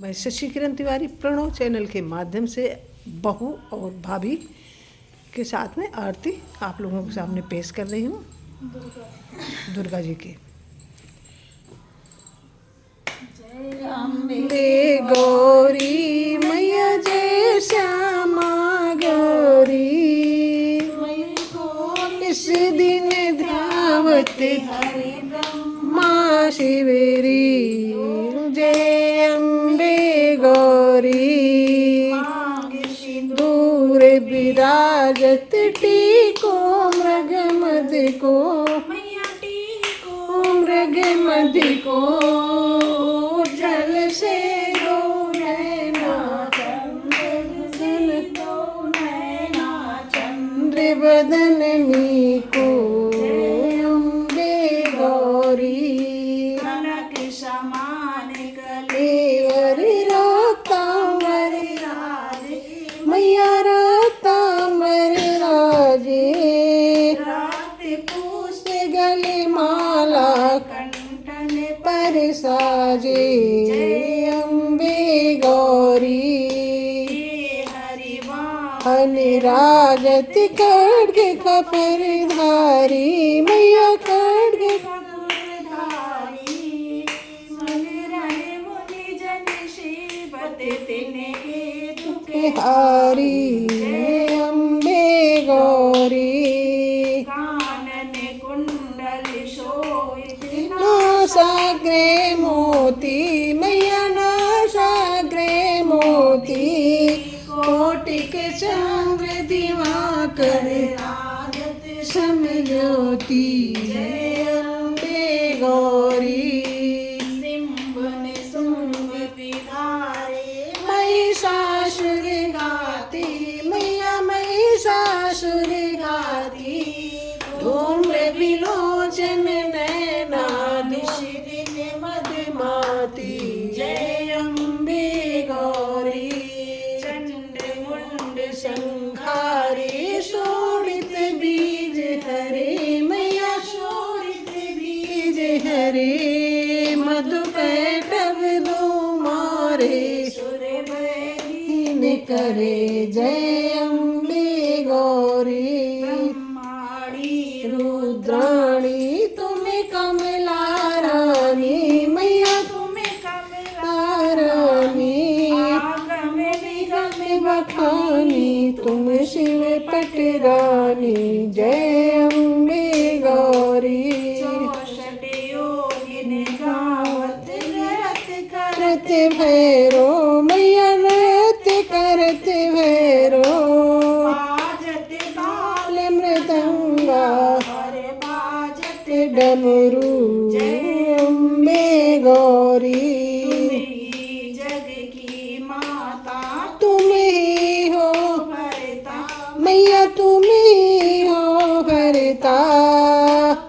मैं शशि किरण तिवारी प्रणव चैनल के माध्यम से बहू और भाभी के साथ में आरती आप लोगों के सामने पेश कर रही हूँ दुर्गा जी की। जय अम्बे गौरी मैया जय श्यामा गौरी, मई को इस दिन ध्यावत हरे ब्रह्मा शिवेरी। जय अम्बे गौरी दूर विराजत टीको मृग मद को, मैया टीको मृग मद को जल से दो नैना चंद्र दो नैना चंद्र बदननी को। अम्बे गौरी कनक समान गले हरि रातांबर राधे मैया रातांबर राजे, रात पुष्प गले माला कंठन पर साजे। अम्बे गौरी अनिराजत खड्ग खपर धारी, मैया खड्ग धारी मन रहे मुनि जन शिवते तिनके दुख हारी। अम्बे गौरी कानन कुंडल शोभित नासाग्रे मोती, मैया नासाग्रे मोती कोटिक चंद्र दिवाकर आदत समज्योति। जय अम्बे गौरी सिंहन सुंग विधारे महिषासुर गाती, मैया महिषासुर गाती धूम्र विलोचन नैना दिन मदमाती। जय अम्बे गौरी चंड मुंड संहारी शोभित बीज हरे, मैया शोभित बीज हरे मधुकैटभ दो मारे सुर भरी हीन करे। जय अम्बे गौरी ब्रह्माणी रुद्राणी तुम्हें कमला रानी, मैया तुम्हें कमला रानी आगम निगम बखानी तुम शिव पटरानी। जय अम्बे गौरी चौसठ योगिन गावत नृत्य करत भैरो, मैया नृत्य करत भैरो बाजत ताल मृदंगा हर बाजत डमरू। अम्बे गौरी तुम्ही जग की माता तुम ही हो भरता मैया, तुम ही हो हरता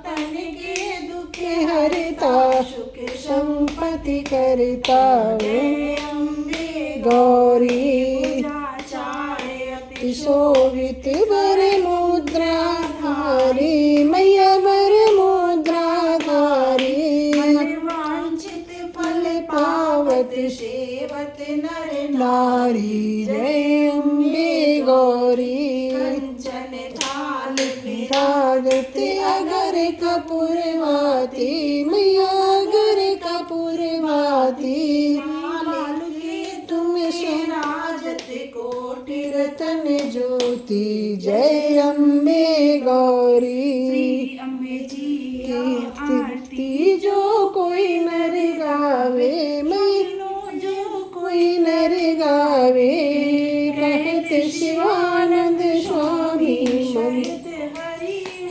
तन के दुख हरता सुख संपत्ति करता। जय अम्बे गौरी चारे अति शोभित वर मुद्रा धारी, मैया वर मुद्रा धारी वांछित फल पावत सेवत नर नारी। जय अम्बे गौरी कंचन थाल विराजत अगर कपूरवाती, मैया अगर कपूरवाती तुम राजत कोटि रतन ज्योति। जय अम्बे गौरी अम्बे जी कीर्ति जो कोई नर गावे, मैं जो कोई नर गावे कहते शिवानंद स्वामी मन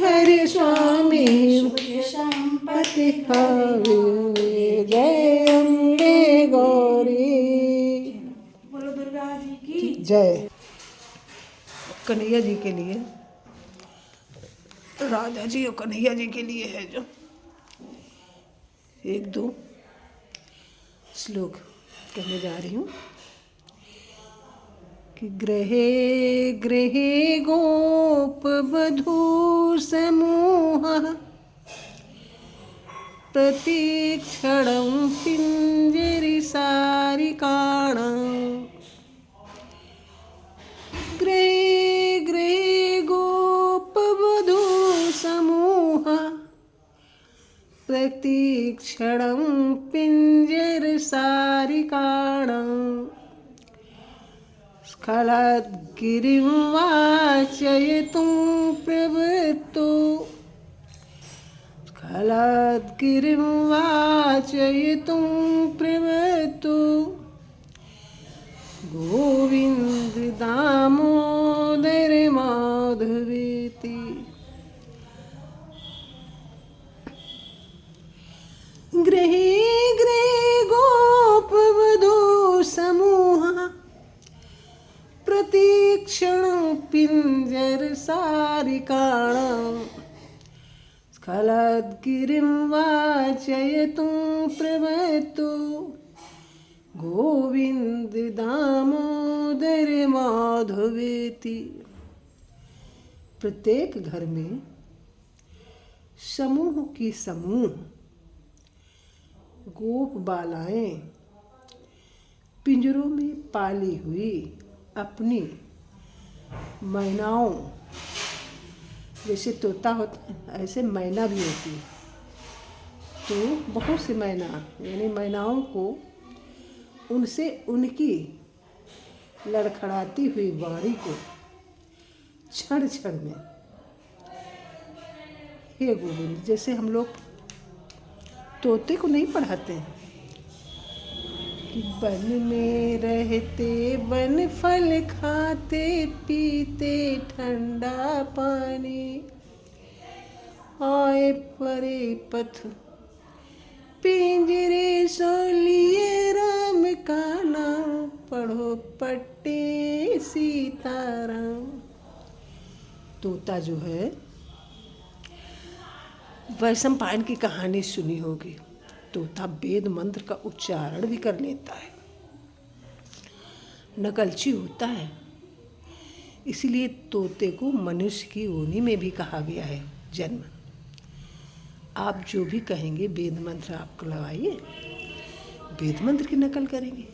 हरि स्वामी संपत्ति हावे। जय अम्बे गौरी बोलो दुर्गा जी की जय। कन्हैया जी के लिए, राधा जी और कन्हैया जी के लिए है जो एक दो श्लोक कहने जा रही हूँ कि गृहे गृहे गोप वधू समूह प्रतीक्षणं पिञ्जरि सारिकाणां गृहे गृहे गोपवधू समूह प्रतीक्षणं पिञ्जर सारिकाणां स्खलद्गिरिं वाचयितुं प्रवृत्तो स्खलद्गिरिं वाचयितुं प्रवृत्तो गोविन्द दामोदर माधवेति। गृहे गृहे गोपवधू समूह प्रतीक्षणं पिञ्जर सारिकाणां स्खलद्गिरिं वाचयितुं प्रवृत्तो गोविन्द दामोदर माधवेति। प्रत्येक घर में समूह की समूह गोप बालाएं पिंजरों में पाली हुई अपनी मैनाओं, जैसे तोता होता है ऐसे मैना भी होती है, तो बहुत से मैना यानी मैनाओं को उनसे उनकी लड़खड़ाती हुई वाणी को क्षण क्षण में, हे गोविंद, जैसे हम लोग तोते को नहीं पढ़ाते हैं कि वन में रहते वन फल खाते पीते ठंडा पानी, आए परे पथ पिंजरे सो लिए राम का नाम, पढ़ो पट्टे सीताराम। तोता जो है, वैशंपायन की कहानी सुनी होगी, तोता वेद मंत्र का उच्चारण भी कर लेता है, नकलची होता है, इसीलिए तोते को मनुष्य की योनि में भी कहा गया है जन्म। आप जो भी कहेंगे वेद मंत्र आपको लगाइए, वेद मंत्र की नकल करेंगे।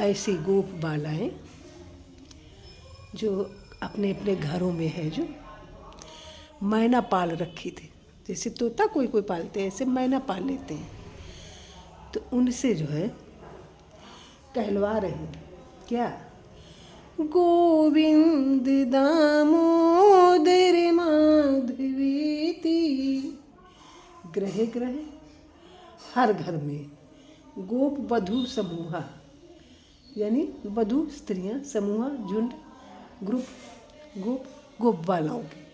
ऐसी गोप बालाएं जो अपने अपने घरों में है, जो मैना पाल रखी थी, जैसे तोता कोई कोई पालते हैं ऐसे मैना पाल लेते हैं, तो उनसे जो है कहलवा रहे हैं क्या, गोविंद दामोदर माधवेति। ग्रह ग्रह हर घर में गोप वधू समूह यानी वधू स्त्रियां, समूह झुंड, ग्रुप, गोप बालाओं के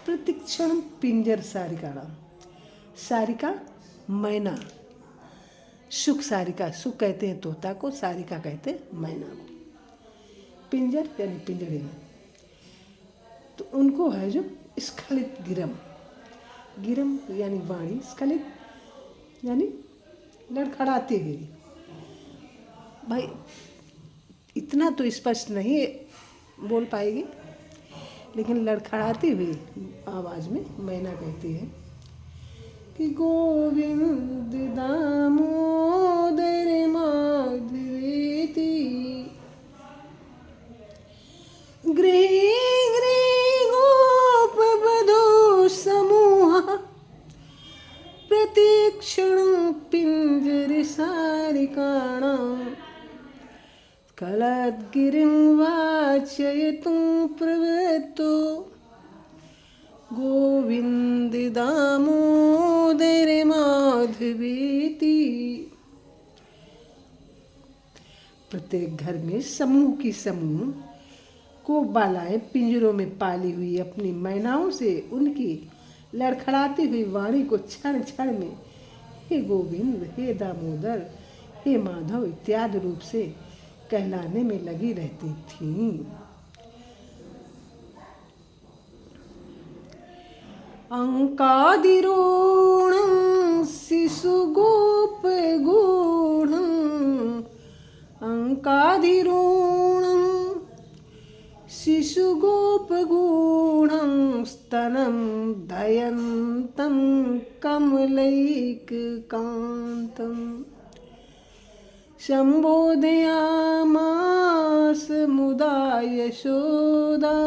प्रतीक्षण पिंजर सारिकाणां, सारिका मैना, सुख सारिका, सुख कहते हैं तोता को, सारिका कहते हैं मैना को, पिंजर यानी पिंजरे में, तो उनको है जो स्खलित गिरम, गिरम यानी वाणी, स्खलित यानी लड़खड़ाती हुई। भाई इतना तो स्पष्ट नहीं बोल पाएगी, लेकिन लड़खड़ाती हुई आवाज़ में मैना कहती है कि गोविंद दामोदर माधवेति। गृहे गृहे गोप वधू समूह प्रतीक्षणं पिंजर सारिकाणां, स्खलद्गिरिं वाचयितुं प्रवृत्तो गोविंद दामोदर माधवेति। प्रत्येक घर में समूह की समूह को बालाएं पिंजरों में पाली हुई अपनी मैनाओं से उनकी लड़खड़ाती हुई वाणी को क्षण क्षण में हे गोविंद, हे दामोदर, हे माधव इत्यादि रूप से कहलाने में लगी रहती थीं। अंकादिरूढं शिशुगोपगूढं, अंकादिरूढं शिशुगोपगूढं स्तनं दयन्तं कमलैककान्तम् सम्बोधयामास मुदा यशोदा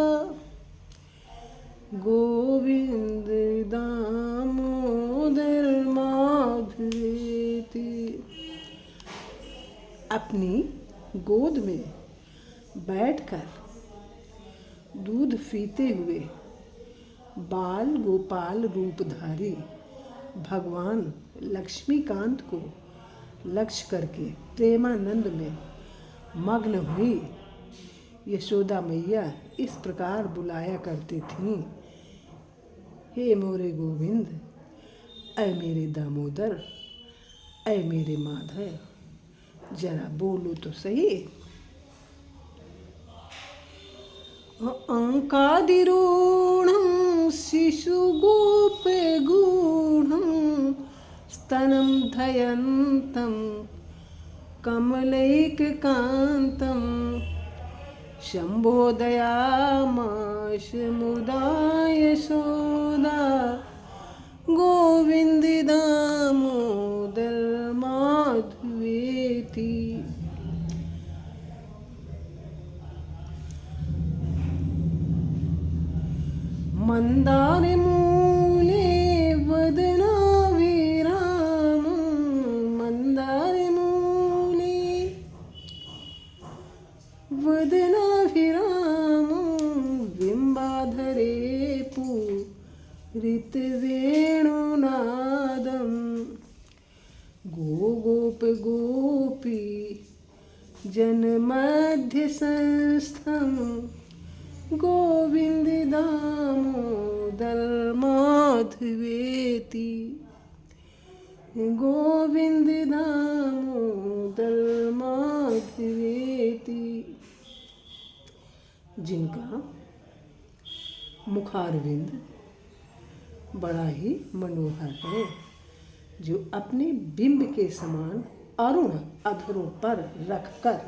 गोविन्द दामोदर माधवेति। अपनी गोद में बैठकर दूध पीते हुए बाल गोपाल रूपधारी भगवान लक्ष्मीकांत को लक्ष्य करके प्रेमानंद में मग्न हुई यशोदा मैया इस प्रकार बुलाया करती थीं, हे मोरे गोविंद, ऐ मेरे दामोदर, ऐ मेरे माधव, जरा बोलो तो सही। अंकादिरूढ़ं शिशुगोपगूढ़ं स्तनं धयन्तं कमलैककान्तं सम्बोधयामास मुदा यशोदा गोविन्द दामोदर माधवेति। मन्दारमूले वदनाभिरामं मन्दारमूले वदनाभिरामं बिम्बाधरे पूरितवेणुनादं गोप गोपी जनमध्यसंस्थं गोविन्द दामोदर माधवेति गोविन्द दामोदर माधवेति। जिनका मुखारविंद बड़ा ही मनोहर है, जो अपने बिंब के समान अरुण अधरों पर रखकर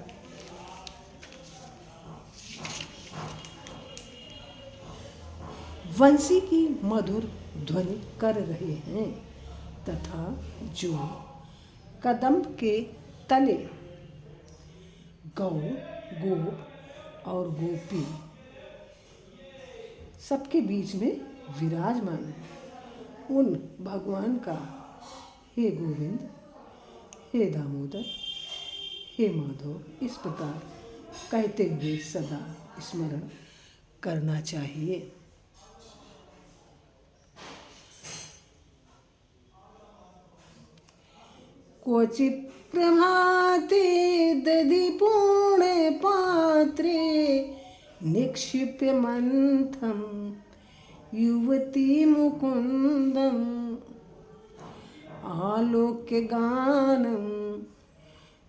वंशी की मधुर ध्वनि कर रहे हैं, तथा जो कदम्ब के तले गौ गोप और गोपी सबके बीच में विराजमान है, उन भगवान का हे गोविंद, हे दामोदर, हे माधव इस प्रकार कहते हुए सदा स्मरण करना चाहिए। क्वचित् प्रभाते दधिपूर्णे पात्रे निक्षिप्य मंथं युवती मुकुन्दम् आलोक्य गानं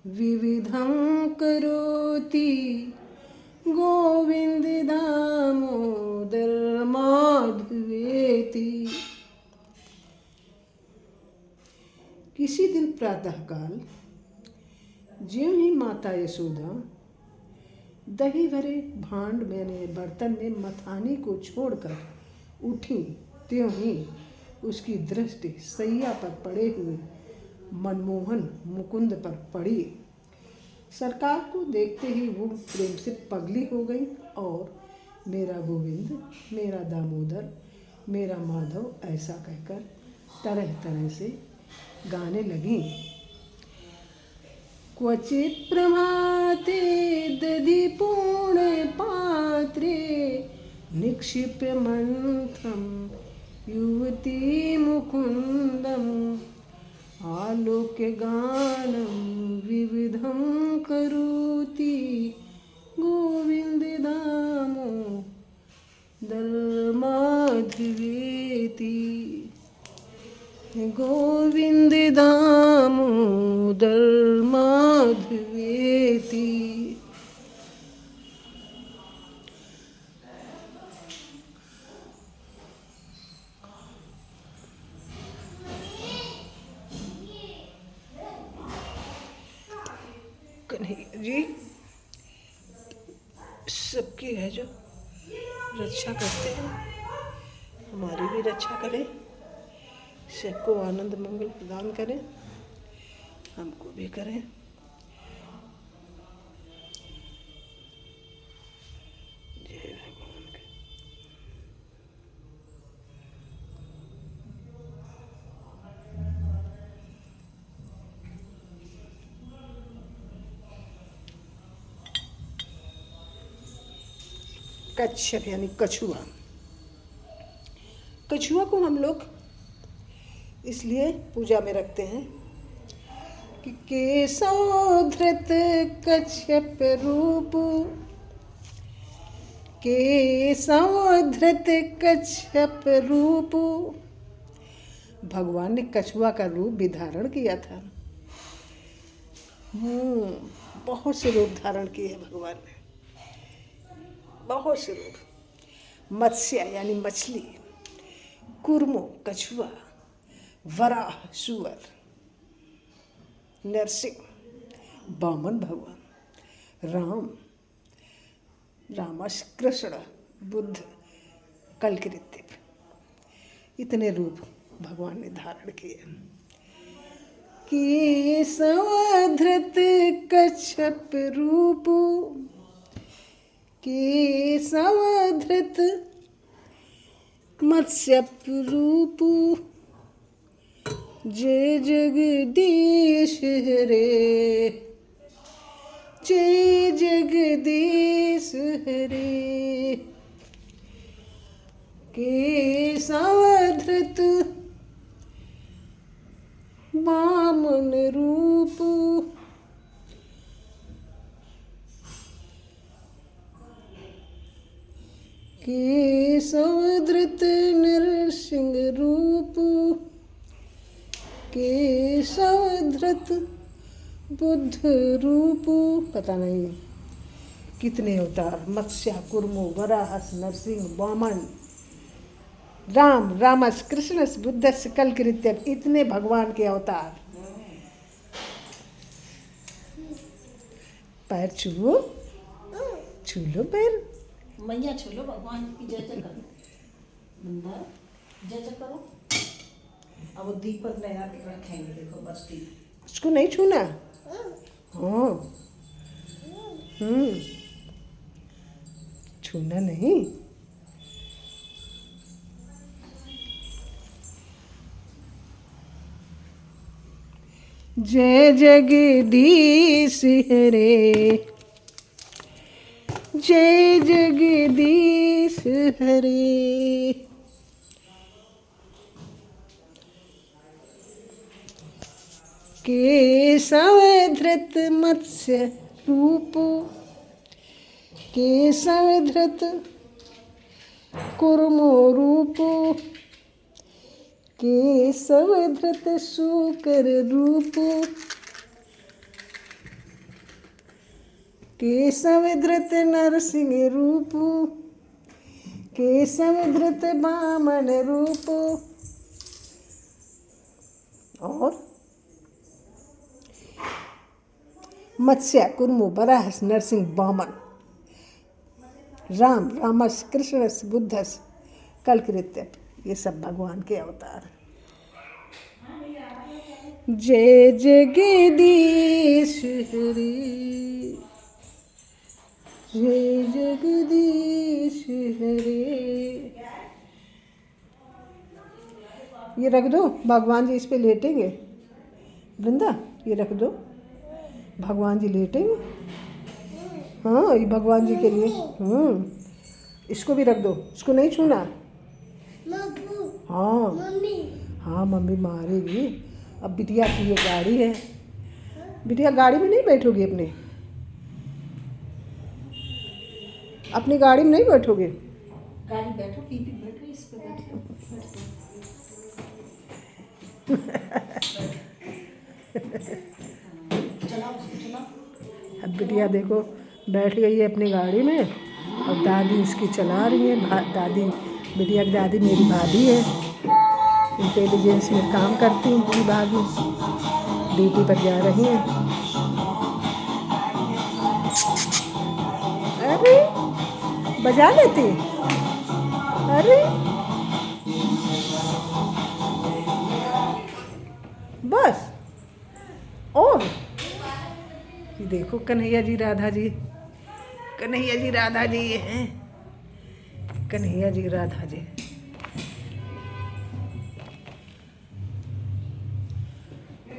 विविधं करोति गोविन्द दामोदर माधवेति। किसी दिन प्रातःकाल ज्यों ही माता यशोदा दही भरे भांड में बर्तन में मथाने को छोड़कर उठी, त्यों ही उसकी दृष्टि सैया पर पड़े हुए मनमोहन मुकुंद पर पड़ी। सरकार को देखते ही वो प्रेम से पगली हो गई और मेरा गोविंद, मेरा दामोदर, मेरा माधव ऐसा कहकर तरह तरह से गाने लगी। क्वचित् प्रभाते दधिपूर्णे पात्रे निक्षिप्य मंथं युवती मुकुन्दम् आलोक्य गानं विविधं करोति गोविन्द दामोदर माधवेति गोविन्द दामोदर माधवेति। कन्हैया जी सबकी है जो रक्षा करते हैं, हमारी भी रक्षा करें, सबको आनंद मंगल प्रदान करें, हमको भी करें। जय भगवान के। कच्छप यानी कछुआ। कछुआ को हम लोग इसलिए पूजा में रखते हैं कि केशोधृत कच्छप रूप, केशोधृत कच्छप रूप। भगवान ने कछुआ का रूप भी धारण किया था। बहुत से रूप धारण किए हैं भगवान ने, बहुत से रूप। मत्स्य यानी मछली, कुर्मो कछुआ, वराह सुअर, नरसिंह वामन भगवान, राम रामस कृष्ण, बुद्ध, कलकृत्य, इतने रूप भगवान ने धारण किए। केशवधृत कच्छप रूप, केशवधृत मत्स्य रूप। जय जगदीश हरे, जय जगदीश हरे। केशवधृत वामन रूप, केशवधृत नरसिंह रूप, केशवधृत बुद्ध रूप। पता नहीं कितने अवतार, मत्स्य, कुर्मो, वराहस, नरसिंह, वामन, राम रामस, कृष्णस, बुद्धस, कलकृत्य, इतने भगवान के अवतार। पैर छुओ, छू लो पैर। मैया छू लो, भगवान की जय जय करो, बंदा जय जय करो। अब वो दीपक लगा के रखेंगे, देखो बत्ती। उसको नहीं छूना। हाँ, छूना नहीं। जय जगदीश हरे, जय जगदीश हरे। केशवधृत मत्स्य रूप, केशवधृत कुर्मो रूप, केशवधृत शुकर रूप, केशवधृत नरसिंह रूप, केशवधृत वामन रूप। और मत्स्य, कुर्मो, वराहस, नरसिंह, वामन, राम रामस, कृष्णस, बुद्धस, कलकृत्य, ये सब भगवान के अवतार। जय जगदीश हरे, जय जगदीश हरे। ये रख दो, भगवान जी इस पे लेटेंगे। वृंदा, ये रख दो, भगवान जी लेटेंगे। हाँ, ये भगवान जी के लिए। इसको भी रख दो, इसको नहीं छूना। हाँ हाँ, मम्मी मारेगी। अब बिटिया की ये गाड़ी है, बिटिया गाड़ी में नहीं बैठोगी, अपनी गाड़ी में नहीं बैठोगे। गाड़ी बैठो, पीपी बैठो, इस पे बैठो, चलाओ चलाओ। अब बिटिया देखो बैठ गई है अपनी गाड़ी में, और दादी इसकी चला रही है। दादी, बिटिया की दादी मेरी भाभी है, इंटेलिजेंस में काम करती हैं मेरी भाभी, ड्यूटी पर जा रही हैं। अरे बजा लेती? अरे बस। और ये देखो कन्हैया जी राधा जी, कन्हैया जी राधा जी ये हैं, कन्हैया जी राधा जी।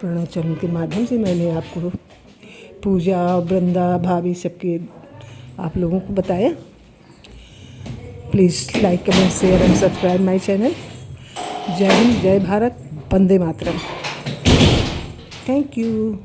प्रणाचरण के माध्यम से मैंने आपको पूजा, वृंदा, भाभी सबके आप लोगों को बताया। Please like, comment, share and subscribe my channel. जय हिंद, जय भारत, वंदे मातरम। Thank you.